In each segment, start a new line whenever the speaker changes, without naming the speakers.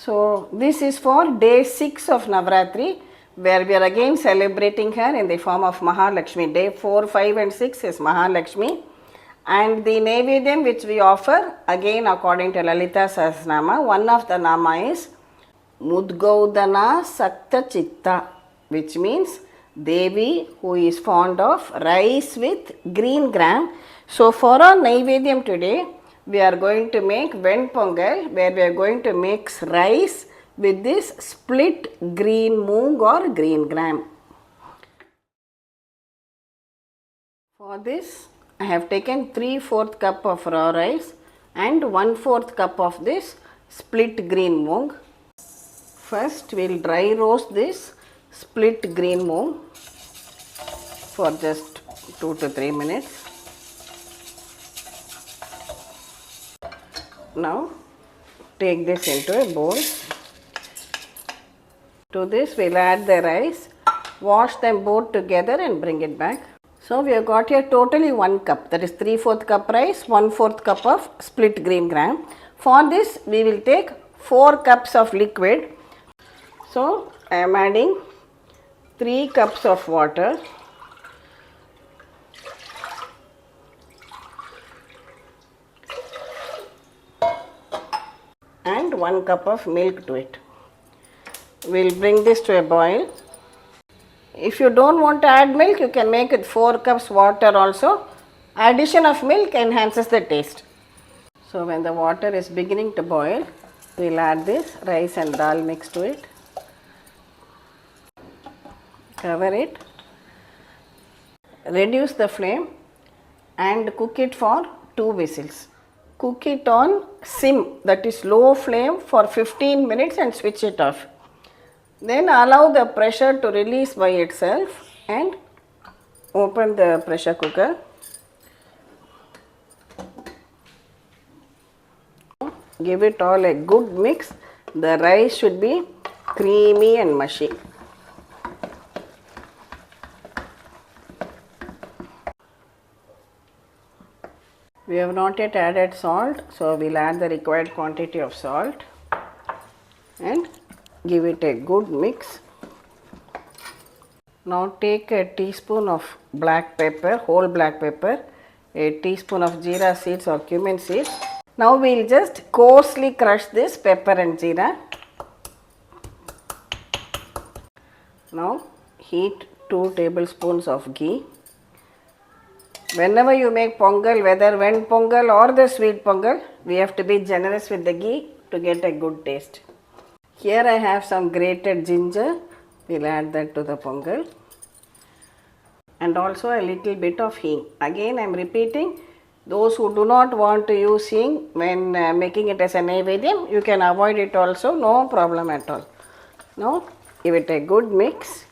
So this is for day 6 of Navratri, where we are again celebrating her in the form of Mahalakshmi. Day 4, 5 and 6 is Mahalakshmi. And the Naivedyam which we offer, again according to Lalita Sahasranama, one of the Nama is Mudgaudana Sakta Chitta, which means Devi who is fond of rice with green gram. So for our Naivedyam today, we are going to make Ven Pongal, where we are going to mix rice with this split green moong or green gram. For this, I have taken 3/4 cup of raw rice and 1/4 cup of this split green moong. First, we will dry roast this split green moong for just 2 to 3 minutes. Now, take this into a bowl. To this, we will add the rice, wash them both together and bring it back. So, we have got here totally 1 cup, that is 3/4 cup rice, 1/4 cup of split green gram. For this, we will take 4 cups of liquid. So, I am adding 3 cups of water. And 1 cup of milk to it. We will bring this to a boil. If you don't want to add milk, you can make it 4 cups water also. Addition of milk enhances the taste. So when the water is beginning to boil, we will add this rice and dal mix to it. Cover it. Reduce the flame and cook it for 2 whistles. Cook it on sim, that is low flame, for 15 minutes and switch it off. Then allow the pressure to release by itself and open the pressure cooker. Give it all a good mix. The rice should be creamy and mushy. We have not yet added salt, so we will add the required quantity of salt and give it a good mix. Now take a teaspoon of black pepper, whole black pepper, a teaspoon of jeera seeds or cumin seeds. Now we will just coarsely crush this pepper and jeera. Now heat 2 tablespoons of ghee. Whenever you make pongal, whether Ven Pongal or the sweet pongal, we have to be generous with the ghee to get a good taste. Here I have some grated ginger. We will add that to the pongal. And also a little bit of hing. Again I am repeating, those who do not want to use hing when making it as a naivedyam, you can avoid it also, no problem at all. Now give it a good mix.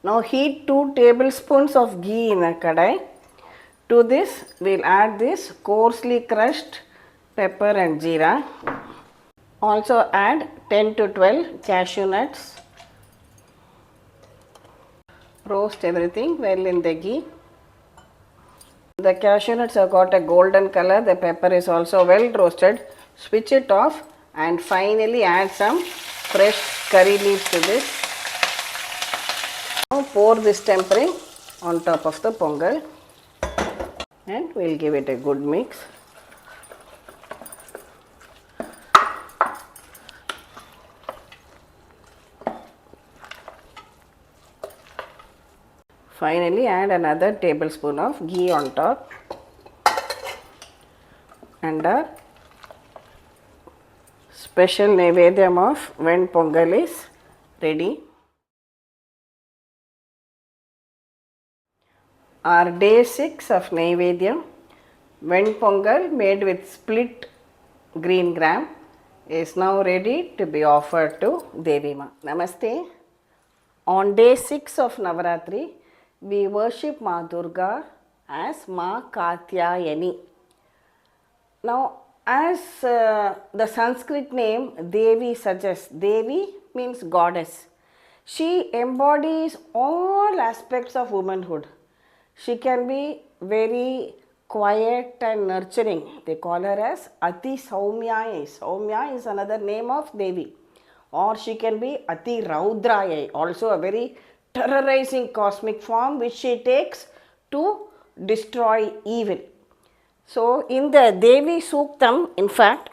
Now heat 2 tablespoons of ghee in a kadai. To this, we will add this coarsely crushed pepper and jeera. Also add 10 to 12 cashew nuts. Roast everything well in the ghee. The cashew nuts have got a golden color. The pepper is also well roasted. Switch it off and finally add some fresh curry leaves to this. Now pour this tempering on top of the pongal. And we will give it a good mix. Finally add another tablespoon of ghee on top. And our special naivedyam of Ven Pongal is ready. Our day 6 of Naivedyam, Ven Pongal made with split green gram, is now ready to be offered to Devi Ma. Namaste. On day 6 of Navratri, we worship Ma Durga as Ma Katyayani. Now, as the Sanskrit name Devi suggests, Devi means goddess. She embodies all aspects of womanhood. She can be very quiet and nurturing. They call her as Ati Saumya. Saumya is another name of Devi. or she can be Ati Raudrayai, also a very terrorizing cosmic form which she takes to destroy evil. So, in the Devi Suktam, in fact,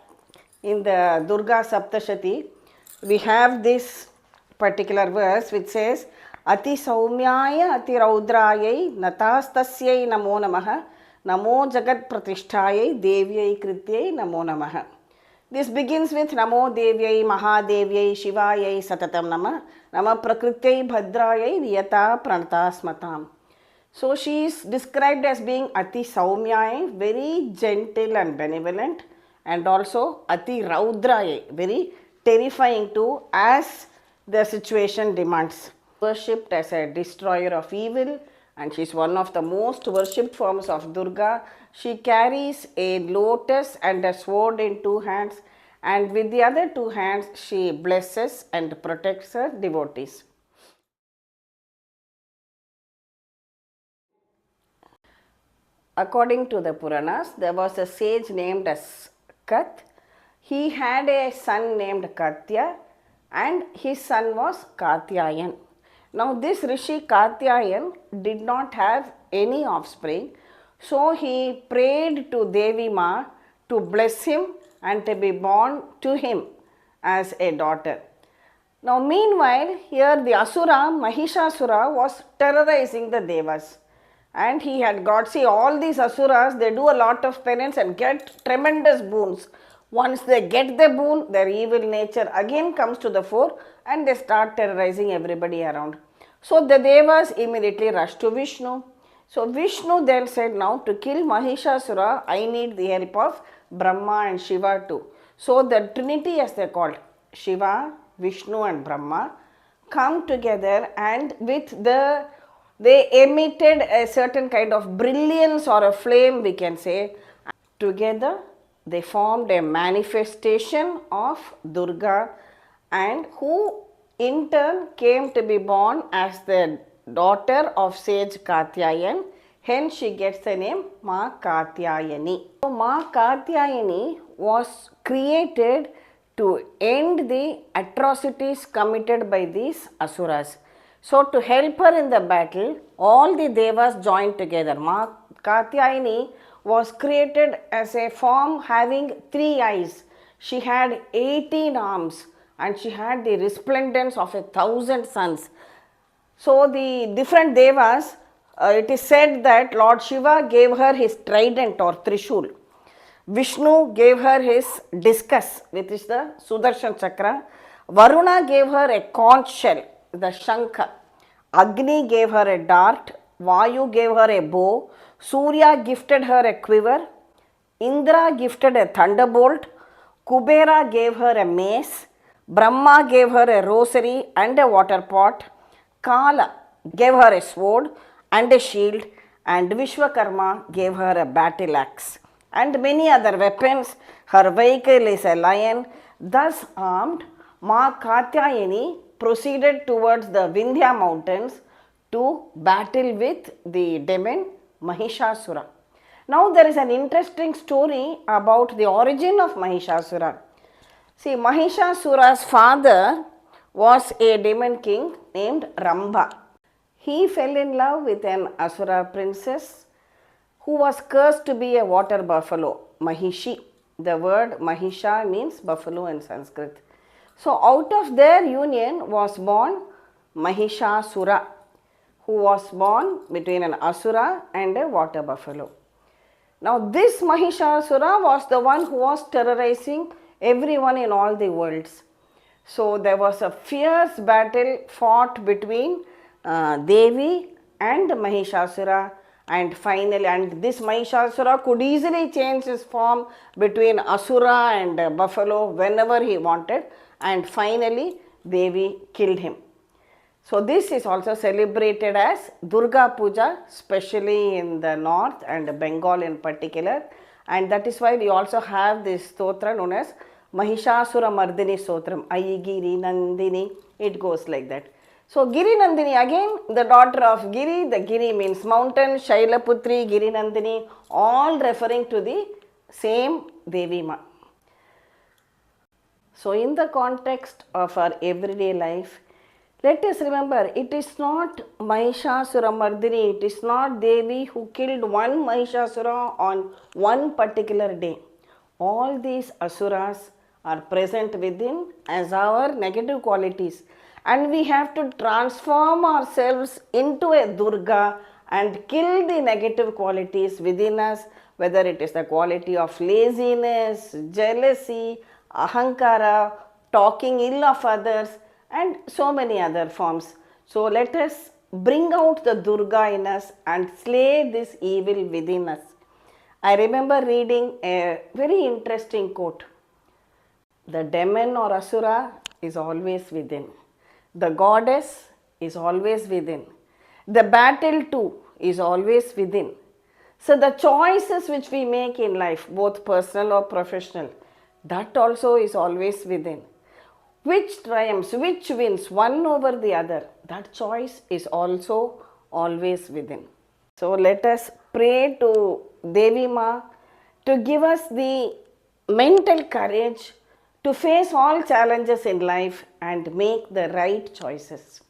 in the Durga Saptashati, we have this particular verse which says, Ati Saumyaya Ati Raudrayai Natastasyai Namo Namaha Namo Jagat Pratishthayai Devyai Krityai Namo Namaha. This begins with Namo Devyai Mahadevyai Shivayai Satatam Nama Nama Prakrityai Bhadrayai Riyata Pranatasmatam. So she is described as being Ati Saumyai, very gentle and benevolent, and also Ati Raudrayai, very terrifying too, as the situation demands. Worshipped as a destroyer of evil, and she is one of the most worshipped forms of Durga. She carries a lotus and a sword in two hands, and with the other two hands she blesses and protects her devotees. According to the Puranas, there was a sage named as Kat. He had a son named Katya, and his son was Katyayan. Now, this Rishi Katyayan did not have any offspring, so he prayed to Devi Ma to bless him and to be born to him as a daughter. Now, meanwhile, here the Asura, Mahishasura, was terrorizing the Devas. And he had got, see, all these Asuras, they do a lot of penance and get tremendous boons. Once they get the boon, their evil nature again comes to the fore and they start terrorizing everybody around. So the Devas immediately rushed to Vishnu. So Vishnu then said, now to kill Mahishasura, I need the help of Brahma and Shiva too. So the Trinity, as they are called, Shiva, Vishnu and Brahma, come together, and they emitted a certain kind of brilliance or a flame, we can say. Together they formed a manifestation of Durga, and who in turn came to be born as the daughter of sage Katyayan. Hence she gets the name Ma Katyayani. So Ma Katyayani was created to end the atrocities committed by these Asuras. So to help her in the battle, all the Devas joined together. Ma Katyayani was created as a form having 3 eyes. She had 18 arms and she had the resplendence of 1,000 suns. So the different Devas, it is said that Lord Shiva gave her his trident or Trishul. Vishnu gave her his discus, which is the Sudarshan Chakra. Varuna gave her a conch shell, the Shankha. Agni gave her a dart. Vayu gave her a bow. Surya gifted her a quiver. Indra gifted a thunderbolt. Kubera gave her a mace. Brahma gave her a rosary and a water pot. Kala gave her a sword and a shield. And Vishwakarma gave her a battle axe and many other weapons. Her vehicle is a lion. Thus armed, Ma Katyayani proceeded towards the Vindhya mountains to battle with the demon Mahishasura. Now there is an interesting story about the origin of Mahishasura. See, Mahishasura's father was a demon king named Rambha. He fell in love with an Asura princess who was cursed to be a water buffalo, Mahishi. The word Mahisha means buffalo in Sanskrit. So out of their union was born Mahishasura, who was born between an Asura and a water buffalo. Now this Mahishasura was the one who was terrorizing everyone in all the worlds. So there was a fierce battle fought between Devi and Mahishasura, and finally, and this Mahishasura could easily change his form between Asura and buffalo whenever he wanted, and finally Devi killed him. So this is also celebrated as Durga Puja, especially in the north and Bengal in particular, and that is why we also have this stotra known as Mahishasura Mardini Stotram, Ayi Giri Nandini. It goes like that. So Giri Nandini, again the daughter of Giri, the Giri means mountain, Shailaputri, Giri Nandini, all referring to the same Devi Ma. So, in the context of our everyday life, let us remember it is not Mahishasura Mardini, it is not Devi who killed one Mahishasura on one particular day. All these asuras are present within as our negative qualities, and we have to transform ourselves into a Durga and kill the negative qualities within us, whether it is the quality of laziness, jealousy, ahankara, talking ill of others, and so many other forms. So let us bring out the Durga in us and slay this evil within us. I remember reading a very interesting quote. The demon or asura is always within. The goddess is always within. The battle too is always within. So the choices which we make in life, both personal or professional, that also is always within. Which triumphs, which wins one over the other, that choice is also always within. So let us pray to Devi Ma to give us the mental courage to face all challenges in life and make the right choices.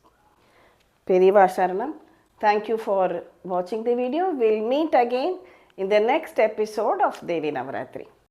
Periva Sharanam, thank you for watching the video. We'll meet again in the next episode of Devi Navratri.